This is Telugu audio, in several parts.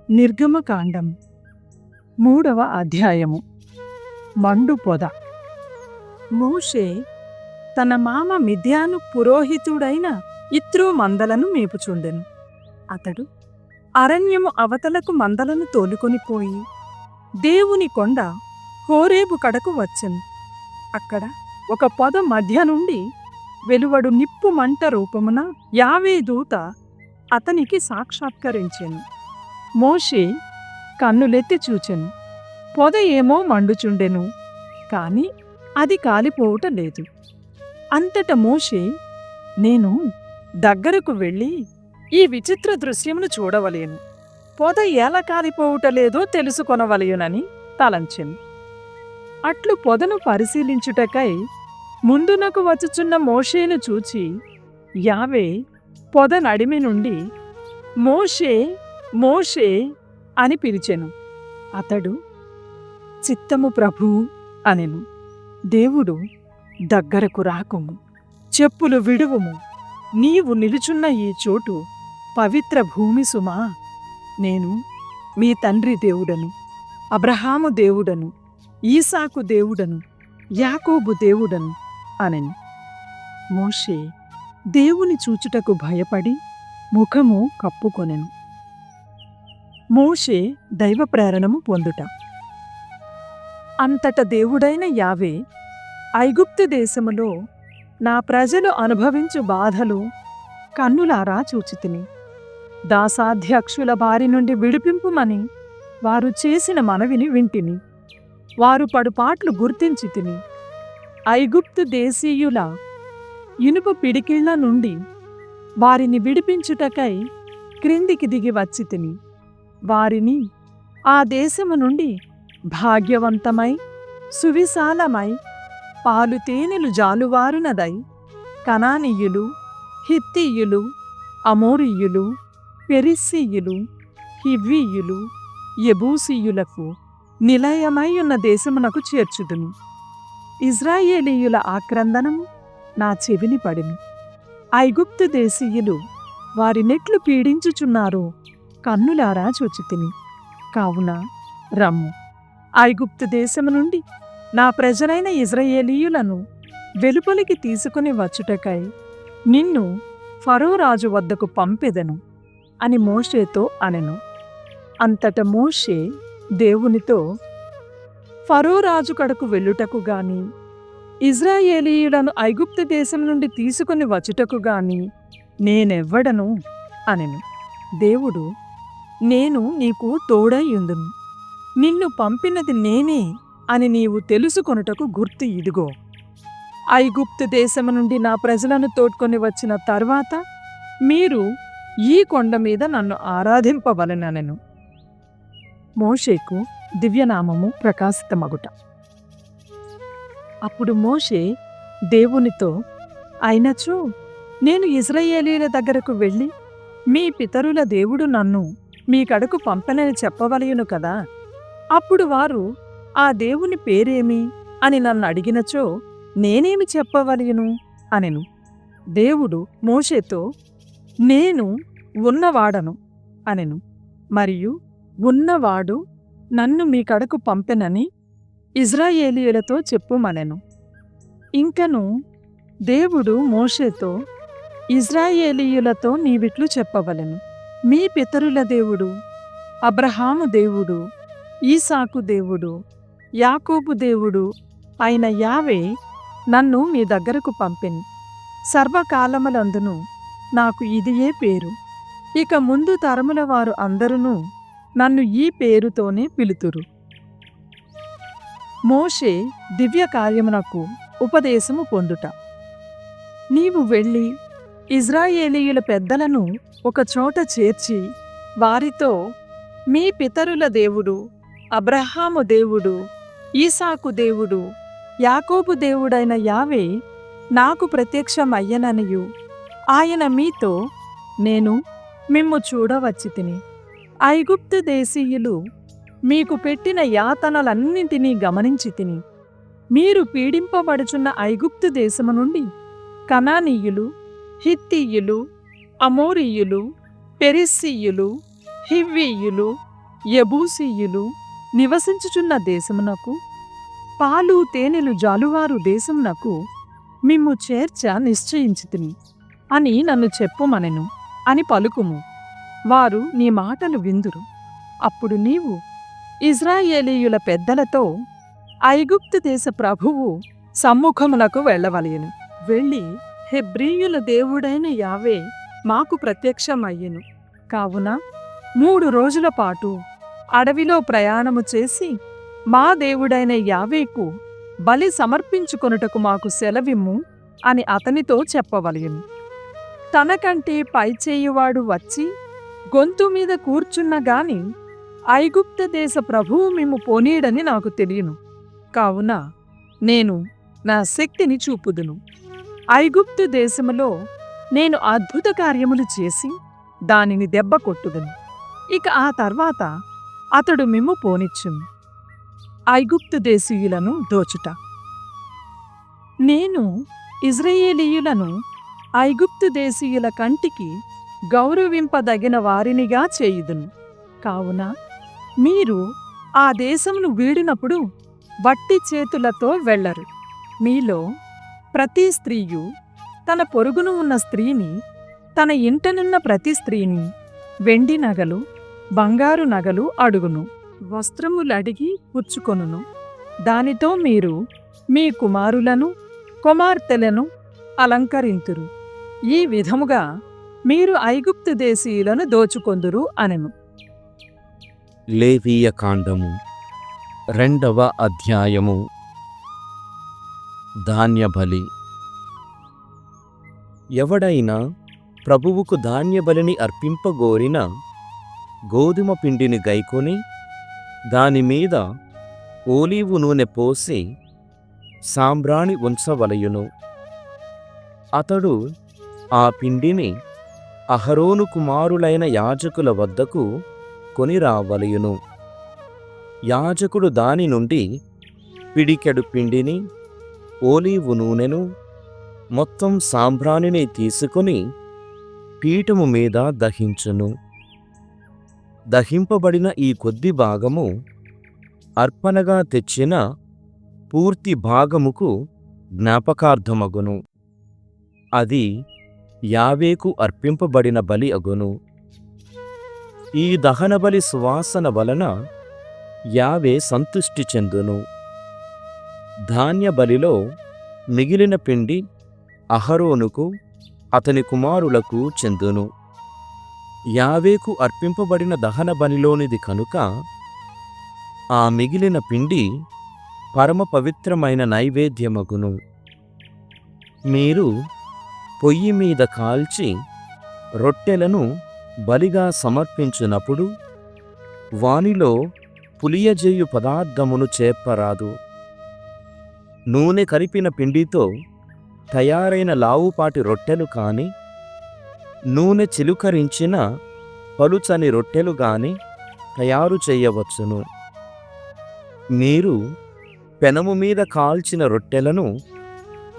నిర్గమకాండం 3వ అధ్యాయము. మండు పొద. మోషే తన మామ మిద్యాను పురోహితుడైన ఇత్రో మందలను మేపుచుండెను. అతడు అరణ్యము అవతలకు మందలను తోలుకొనిపోయి దేవుని కొండ హోరేబు కడకు వచ్చెను. అక్కడ ఒక పొద మధ్య నుండి వెలువడు నిప్పు మంట రూపమున యావే దూత అతనికి సాక్షాత్కరించెను. మోషే కన్నులెత్తి చూచెను. పొద ఏమో మండుచుండెను, కాని అది కాలిపోవుట లేదు. అంతట మోషే, నేను దగ్గరకు వెళ్ళి ఈ విచిత్ర దృశ్యమును చూడవలేను, పొద ఎలా కాలిపోవుట లేదో తెలుసుకొనవలయునని తలంచెను. అట్లు పొదను పరిశీలించుటకై ముందునకు వచ్చుచున్న మోషేను చూచి యావే పొద నడిమి నుండి మోషే మోషే అని పిలిచెను. అతడు చిత్తము ప్రభూ అనెను. దేవుడు, దగ్గరకు రాకుము, చెప్పులు విడువుము, నీవు నిలుచున్న ఈ చోటు పవిత్ర భూమి సుమా. నేను మీ తండ్రి దేవుడను, అబ్రహాము దేవుడను, ఈసాకు దేవుడను, యాకోబు దేవుడను అనెను. మోషే దేవుని చూచుటకు భయపడి ముఖము కప్పుకొనెను. మోషే దైవ ప్రేరణము పొందుట. అంతట దేవుడైన యావే, ఐగుప్తు దేశములో నా ప్రజలు అనుభవించు బాధలు కన్నులారా చూచితిని. దాసాధ్యక్షుల బారి నుండి విడిపింపుమని వారు చేసిన మనవిని వింటిని. వారు పడుపాట్లు గుర్తించితిని. ఐగుప్తు దేశీయుల ఇనుప పిడికిళ్ల నుండి వారిని విడిపించుటకై క్రిందికి దిగి వచ్చితిని. వారిని ఆ దేశము నుండి భాగ్యవంతమై సువిశాలమై పాలు తేనెలు జాలువారునదై కనానీయులు, హిత్తీయులు, అమోరీయులు, పెరిస్సీయులు, హివ్వీయులు, యెబూసీయులకు నిలయమై ఉన్న దేశమునకు చేర్చుదును. ఇజ్రాయేలీయుల ఆక్రందనము నా చెవిని పడిను. ఐగుప్తు దేశీయులు వారినెట్లు పీడించుచున్నారో కన్నులారా చూచితిని. కావున రమ్ము, ఐగుప్తు దేశము నుండి నా ప్రజలైన ఇజ్రాయేలీయులను వెలుపలికి తీసుకుని వచ్చుటకై నిన్ను ఫరో రాజు వద్దకు పంపెదను అని మోషేతో అనెను. అంతట మోషే దేవునితో, ఫరో రాజు కడకు వెళ్ళుటకు గాని ఇజ్రాయేలీయులను ఐగుప్తు దేశం నుండి తీసుకుని వచ్చుటకు గాని నేనెవ్వడను అనెను. దేవుడు, నేను నీకు తోడై యుందును, నిన్ను పంపినది నేనే అని నీవు తెలుసుకొనుటకు గుర్తు ఇదిగో. ఐగుప్తు దేశము నుండి నా ప్రజలను తోడ్కొని వచ్చిన తర్వాత మీరు ఈ కొండ మీద నన్ను ఆరాధింపవలెననెను. మోషేకు దివ్యనామము ప్రకాశితమగుట. అప్పుడు మోషే దేవునితో, అయినచో నేను ఇజ్రాయేలీయుల దగ్గరకు వెళ్ళి మీ పితరుల దేవుడు నన్ను మీ కడకు పంపనని చెప్పవలయును కదా. అప్పుడు వారు ఆ దేవుని పేరేమి అని నన్ను అడిగినచో నేనేమి చెప్పవలయును అనెను. దేవుడు మోషేతో, నేను ఉన్నవాడను అనెను. మరియు ఉన్నవాడు నన్ను మీ కడకు పంపెనని ఇజ్రాయేలీయులతో చెప్పుమనెను. ఇంకను దేవుడు మోషేతో, ఇజ్రాయేలీయులతో నీవిట్లు చెప్పవలెను, మీ పితరుల దేవుడు, అబ్రహాము దేవుడు, ఈసాకు దేవుడు, యాకోబు దేవుడు అయిన యావే నన్ను మీ దగ్గరకు పంపెను. సర్వకాలములందును నాకు ఇదియే పేరు. ఇక ముందు తరముల వారు అందరూ నన్ను ఈ పేరుతోనే పిలుతురు. మోషే దివ్య కార్యమునకు ఉపదేశము పొందుట. నీవు వెళ్ళి ఇజ్రాయేలీయుల పెద్దలను ఒక చోట చేర్చి వారితో, మీ పితరుల దేవుడు, అబ్రహాము దేవుడు, ఈసాకు దేవుడు, యాకోబు దేవుడైన యావే నాకు ప్రత్యక్షమయ్యననియు ఆయన మీతో, నేను మిమ్ము చూడవచ్చితిని. ఐగుప్తు దేశీయులు మీకు పెట్టిన యాతనలన్నింటినీ గమనించితిని. మీరు పీడింపబడుచున్న ఐగుప్తు దేశము నుండి కనానీయులు, హిత్తీయులు, అమోరీయులు, పెరిస్సీయులు, హివ్వీయులు, యెబూసీయులు నివసించుచున్న దేశమునకు, పాలు తేనెలు జాలువారు దేశమునకు మిమ్ము చేర్చ నిశ్చయించితిని అని నన్ను చెప్పుమనెను అని పలుకుము. వారు నీ మాటలు విందురు. అప్పుడు నీవు ఇశ్రాయేలీయుల పెద్దలతో ఐగుప్తు దేశ ప్రభువు సమ్ముఖమునకు వెళ్ళవలెను. వెళ్ళి హెబ్రీయుల దేవుడైన యావే మాకు ప్రత్యక్షమయ్యెను. కావున 3 రోజుల పాటు అడవిలో ప్రయాణము చేసి మా దేవుడైన యావేకు బలి సమర్పించుకొనుటకు మాకు సెలవిమ్ము అని అతనితో చెప్పవలెను. తనకంటే పైచేయువాడు వచ్చి గొంతు మీద కూర్చున్న గాని ఐగుప్తు దేశ ప్రభువు మిమ్ము పోనీడని నాకు తెలియను. కావున నేను నా శక్తిని చూపుదును. ఐగుప్తు దేశములో నేను అద్భుత కార్యములు చేసి దానిని దెబ్బ కొట్టుదును. ఇక ఆ తర్వాత అతడు మిమ్ము పోనిచ్చును. ఐగుప్తు దేశీయులను దోచుట. నేను ఇశ్రాయేలీయులను ఐగుప్తు దేశీయుల కంటికి గౌరవింపదగిన వారినిగా చేయుదును. కావున మీరు ఆ దేశమును వీడినప్పుడు వట్టి చేతులతో వెళ్ళరు. మీలో ప్రతి స్త్రీయు తన పొరుగును ఉన్న స్త్రీని, తన ఇంటనున్న ప్రతి స్త్రీని వెండి నగలు, బంగారు నగలు అడుగును, వస్త్రములడిగి పుచ్చుకొనును. దానితో మీరు మీ కుమారులను కుమార్తెలను అలంకరింతురు. ఈ విధముగా మీరు ఐగుప్తు దేశీయులను దోచుకొందురు అనెను. లేవీయ కాండము 2వ అధ్యాయము. ధాన్యబలి. ఎవడైనా ప్రభువుకు ధాన్యబలిని అర్పింపగోరిన గోధుమ పిండిని గైకొని దానిమీద ఓలీవు నూనె పోసి సాంబ్రాణి ఉంచవలయును. అతడు ఆ పిండిని అహరోను కుమారులైన యాజకుల వద్దకు కొని రావలయును. యాజకుడు దాని నుండి పిడికెడు పిండిని, ఓలీవు నూనెను, మొత్తం సాంబ్రాణిని తీసుకొని పీఠము మీద దహించును. దహింపబడిన ఈ కొద్ది భాగము అర్పణగా తెచ్చిన పూర్తి భాగముకు జ్ఞాపకార్థమగును. అది యావేకు అర్పింపబడిన బలి అగును. ఈ దహనబలి సువాసన వలన యావే సంతుష్టి చెందును. ధాన్యబలిలో మిగిలిన పిండి అహరోనుకు అతని కుమారులకు చెందును. యావేకు అర్పింపబడిన దహన బలిలోనిది కనుక ఆ మిగిలిన పిండి పరమ పవిత్రమైన నైవేద్యమగును. మీరు పొయ్యి మీద కాల్చి రొట్టెలను బలిగా సమర్పించినప్పుడు వానిలో పులియజేయు పదార్థమును చేర్పరాదు. నూనె కలిపిన పిండితో తయారైన లావుపాటి రొట్టెలు కాని, నూనె చిలుకరించిన పలుచని రొట్టెలు గాని తయారు చేయవచ్చును. మీరు పెనము మీద కాల్చిన రొట్టెలను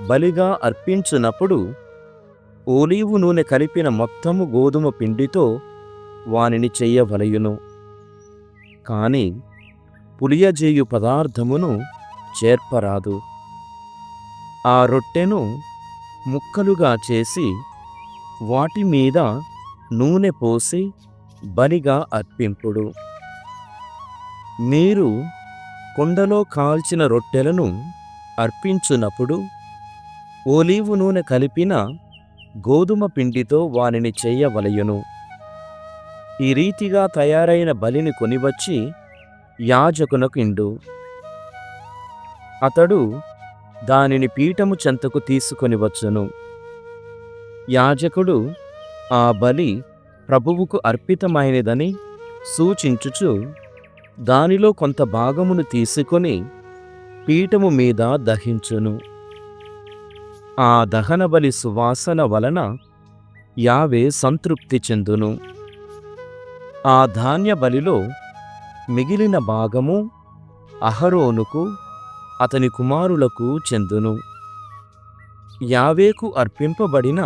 బలిగా అర్పించినప్పుడు ఓలీవు నూనె కలిపిన మొత్తము గోధుమ పిండితో వానిని చెయ్యవలయును. కాని పులియజేయు పదార్థమును చేర్పరాదు. ఆ రొట్టెను ముక్కలుగా చేసి వాటి మీద నూనె పోసి బలిగా అర్పింపుడు. మీరు కుండలో కాల్చిన రొట్టెలను అర్పించునప్పుడు ఓలీవు నూనె కలిపిన గోధుమ పిండితో వానిని చెయ్యవలయును. ఈ రీతిగా తయారైన బలిని కొనివచ్చి యాజకునకు ఇండు. అతడు దానిని పీఠము చెంతకు తీసుకొని వచ్చును. యాజకుడు ఆ బలి ప్రభువుకు అర్పితమైనదని సూచించుచు దానిలో కొంత భాగమును తీసుకొని పీఠము మీద దహించును. ఆ దహనబలి సువాసన వలన యావే సంతృప్తి చెందును. ఆ ధాన్య బలిలో మిగిలిన భాగము అహరోనుకు అతని కుమారులకు చెందును. యావేకు అర్పింపబడిన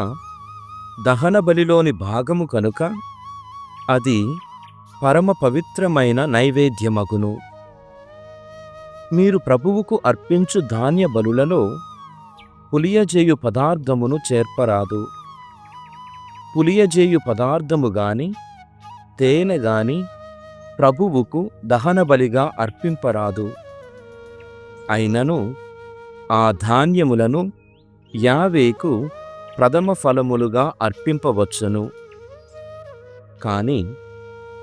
దహనబలిలోని భాగము కనుక అది పరమ పవిత్రమైన నైవేద్యమగును. మీరు ప్రభువుకు అర్పించు ధాన్య బలులలో పులియజేయు పదార్థమును చేర్పరాదు. పులియజేయు పదార్థము గాని తేనె గాని ప్రభువుకు దహనబలిగా అర్పింపరాదు. అయినను ఆ ధాన్యములను యావేకు ప్రథమ ఫలములుగా అర్పింపవచ్చును. కాని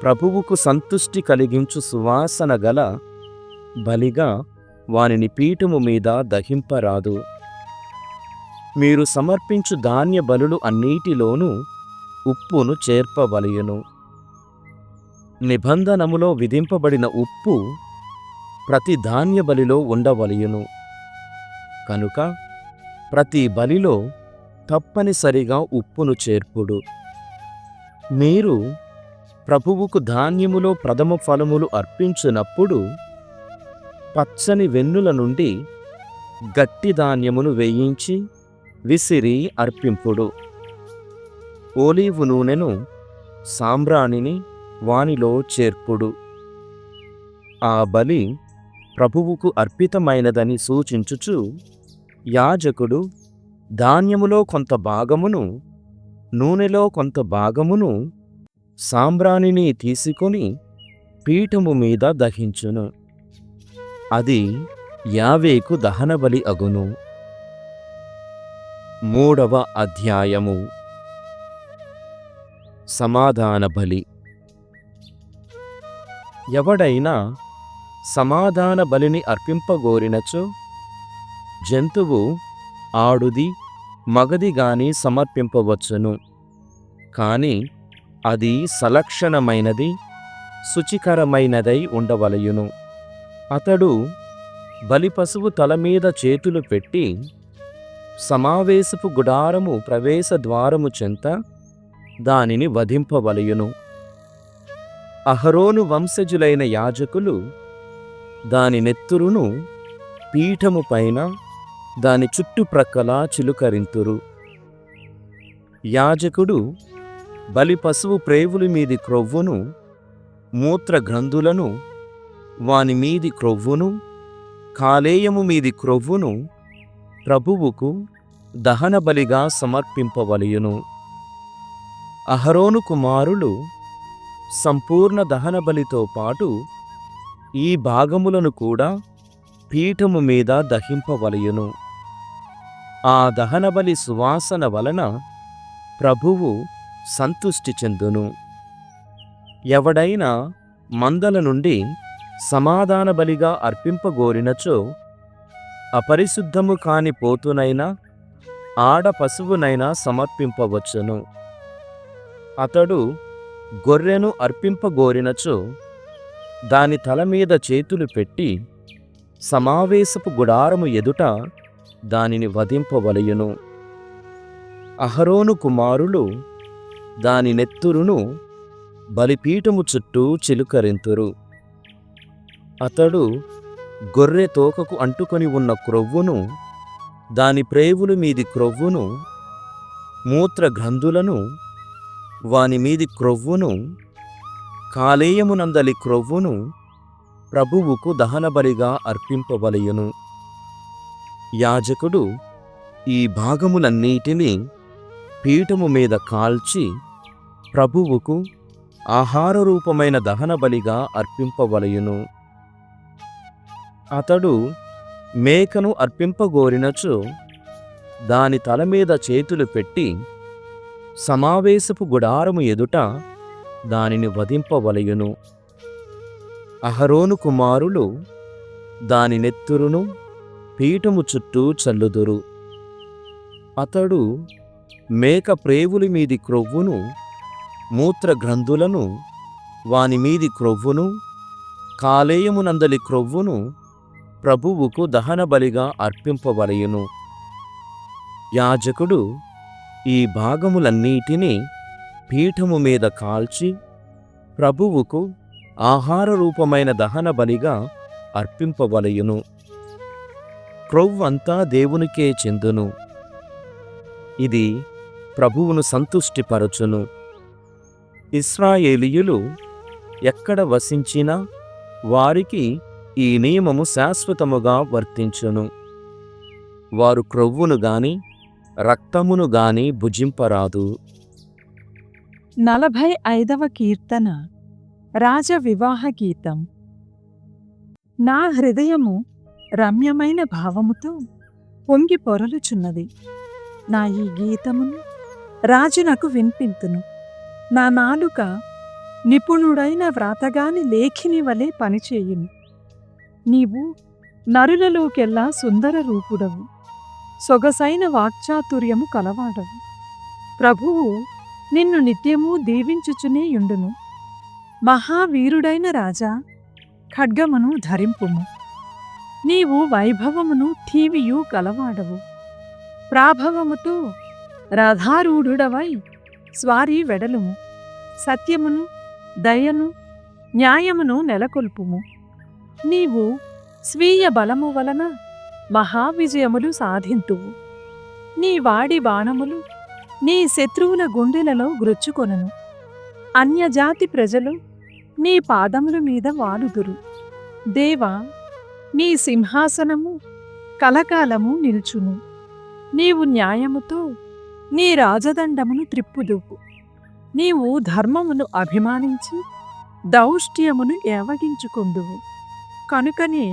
ప్రభువుకు సంతుష్టి కలిగించు సువాసన గల బలిగా వానిని పీఠము మీద దహింపరాదు. మీరు సమర్పించు ధాన్య బలులు అన్నిటిలోనూ ఉప్పును చేర్పవలయును. నిబంధనములో విధింపబడిన ఉప్పు ప్రతి ధాన్య బలిలో ఉండవలయును. కనుక ప్రతి బలిలో తప్పనిసరిగా ఉప్పును చేర్పుడు. మీరు ప్రభువుకు ధాన్యములో ప్రథమ ఫలములు అర్పించినప్పుడు పచ్చని వెన్నుల నుండి గట్టి ధాన్యమును వేయించి విసిరి అర్పింపుడు. ఓలీవు నూనెను సాంబ్రాణిని వానిలో చేర్పుడు. ఆ బలి ప్రభువుకు అర్పితమైనదని సూచించుచు యాజకుడు ధాన్యములో కొంత భాగమును నూనెలో కొంత భాగమును సాంబ్రాణిని తీసుకొని పీఠము మీద దహించును. అది యావేకు దహనబలి అగును. 3వ అధ్యాయము. సమాధాన బలి. ఎవడైనా సమాధాన బలిని అర్పింపగోరినచో జంతువు ఆడుది మగది గాని సమర్పింపవచ్చును. కాని అది సలక్షణమైనది శుచికరమైనదై ఉండవలయును. అతడు బలిపశువు తల మీద చేతులు పెట్టి సమావేశపు గుడారము ప్రవేశ ద్వారము చెంత దానిని వధింపవలయును. అహరోను వంశజులైన యాజకులు దాని నెత్తురును పీఠము పైన దాని చుట్టుప్రక్కల చిలుకరింతురు. యాజకుడు బలిపశువు ప్రేవుల మీది క్రొవ్వును మూత్రగ్రంథులను వాని మీది క్రొవ్వును కాలేయము మీది క్రొవ్వును ప్రభువుకు దహనబలిగా సమర్పింపవలయును. అహరోను కుమారులు సంపూర్ణ దహనబలితో పాటు ఈ భాగములను కూడా పీఠము మీద దహింపవలయును. ఆ దహనబలి సువాసన వలన ప్రభువు సంతుష్టి చెందును. ఎవడైనా మందల నుండి సమాధాన బలిగా అర్పింపగోరినచో అపరిశుద్ధము కాని పోతునైనా ఆడ పశువునైనా సమర్పింపవచ్చును. అతడు గొర్రెను అర్పింపగోరినచో దాని తల మీద చేతులు పెట్టి సమావేశపు గుడారము ఎదుట దానిని వధింపవలయును. అహరోను కుమారులు దాని నెత్తురును బలిపీఠము చుట్టూ చిలుకరింతురు. అతడు గొర్రె తోకకు అంటుకొని ఉన్న క్రొవ్వును దాని ప్రేవుల మీది క్రొవ్వును మూత్రగ్రంథులను వాని మీది క్రొవ్వును కాలేయమునందలి క్రొవ్వును ప్రభువుకు దహనబలిగా అర్పింపవలయును. యాజకుడు ఈ భాగములన్నిటినీ పీఠము మీద కాల్చి ప్రభువుకు ఆహార రూపమైన దహనబలిగా అర్పింపవలయును. అతడు మేకను అర్పింపగోరినచో దాని తల మీద చేతులు పెట్టి సమావేశపు గుడారము ఎదుట దానిని వధింపవలయును. అహరోను కుమారులు దాని నెత్తురును పీఠము చుట్టూ చల్లుదురు. అతడు మేక ప్రేవుల మీది క్రొవ్వును మూత్రగ్రంథులను వాని మీది క్రొవ్వును కాలేయమునందలి క్రొవ్వును ప్రభువుకు దహనబలిగా అర్పింపవలయును. యాజకుడు ఈ భాగములన్నిటినీ పీఠము మీద కాల్చి ప్రభువుకు ఆహార రూపమైన దహనబలిగా అర్పింపవలయును. క్రొవ్వంతా దేవునికే చెందును. ఇది ప్రభువును సంతుష్టిపరచును. ఇశ్రాయేలీయులు ఎక్కడ వసించినా వారికి ఈ నియమము శాశ్వతముగా వర్తించును. వారు క్రొవ్వును గాని రక్తమును గాని భుజింపరాదు. 45వ కీర్తన. రాజ వివాహ గీతం. నా హృదయము రమ్యమైన భావముతో పొంగి పొరలుచున్నది. నా ఈ గీతమును రాజునకు వినిపింతును. నా నాలుక నిపుణుడైన వ్రాతగాని లేఖిని వలె పనిచేయును. నీవు నరులలోకెల్లా సుందర రూపుడవు, సొగసైన వాక్చాతుర్యము కలవాడవు. ప్రభువు నిన్ను నిత్యము దీవించుచునే యుండును. మహావీరుడైన రాజా, ఖడ్గమును ధరింపుము. నీవు వైభవమును ఠీవియు కలవాడవు. ప్రాభవముతో రథారూఢుడవై స్వారీ వెడలుము. సత్యమును దయను న్యాయమును నెలకొల్పుము. నీవు స్వీయ బలము వలన మహావిజయములు సాధింతువు. నీ వాడి బాణములు నీ శత్రువుల గుండెలలో గ్రొచ్చుకొనను. అన్యజాతి ప్రజలు నీ పాదముల మీద వాలుదురు. దేవా, నీ సింహాసనము కలకాలము నిల్చును. నీవు న్యాయముతో నీ రాజదండమును త్రిప్పుదువు. నీవు ధర్మమును అభిమానించి దౌష్ట్యమును ఏవగించుకొందువు. కనుకనే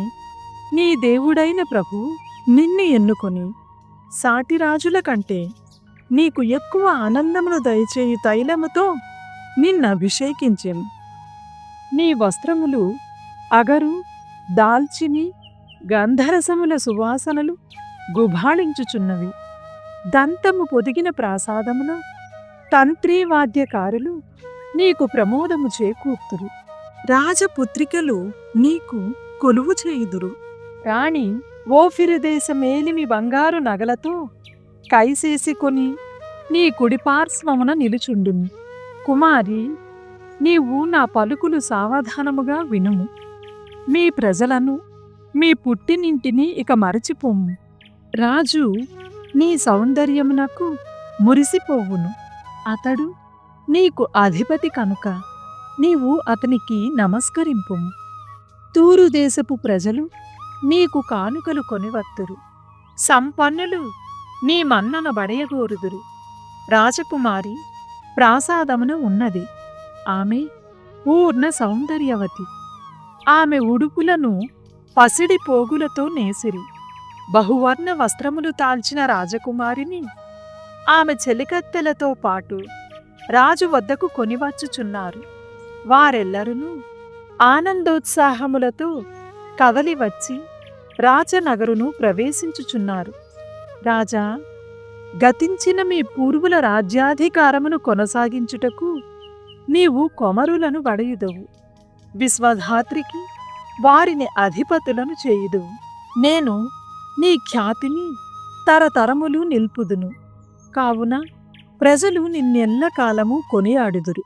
నీ దేవుడైన ప్రభువు నిన్ను ఎన్నుకొని సాటిరాజుల కంటే నీకు ఎక్కువ ఆనందమును దయచేయు తైలముతో నిన్నభిషేకించెను. నీ వస్త్రములు అగరు, దాల్చిని, గంధరసముల సువాసనలు గుబాళించుచున్నవి. దంతము పొదిగిన ప్రాసాదమున తంత్రీవాద్యకారులు నీకు ప్రమోదము చేకూర్తురు. రాజపుత్రికలు నీకు కొలువు చేయుదురు. రాణి ఓఫిరు దేశమేలిమి బంగారు నగలతో కైసేసికొని నీ కుడిపార్శ్వమున నిలుచుండును. కుమారి, నీవు నా పలుకులు సావధానముగా వినుము. మీ ప్రజలను మీ పుట్టినింటిని ఇక మరచిపోము. రాజు నీ సౌందర్యమునకు మురిసిపోవును. అతడు నీకు అధిపతి కనుక నీవు అతనికి నమస్కరింపుము. తూరు దేశపు ప్రజలు నీకు కానుకలు కొనివత్తురు. సంపన్నులు నీ మన్నన బడయగోరుదురు. రాజకుమారి ప్రాసాదమున ఉన్నది. ఆమె పూర్ణ సౌందర్యవతి. ఆమె ఉడుపులను పసిడి పోగులతో నేసిరి. బహువర్ణ వస్త్రములు తాల్చిన రాజకుమారిని ఆమె చెలికత్తెలతో పాటు రాజు వద్దకు కొనివచ్చుచున్నారు. వారెల్లరూ ఆనందోత్సాహములతో కదలివచ్చి రాజనగరును ప్రవేశించుచున్నారు. రాజా, గతించిన మీ పూర్వుల రాజ్యాధికారమును కొనసాగించుటకు నీవు కొమరులను బడయుదవు. విశ్వధాత్రికి వారిని అధిపతులను చేయుదువు. నేను నీ ఖ్యాతిని తరతరములు నిల్పుదును. కావున ప్రజలు నిన్నెల్ల కాలము కొనియాడుదురు.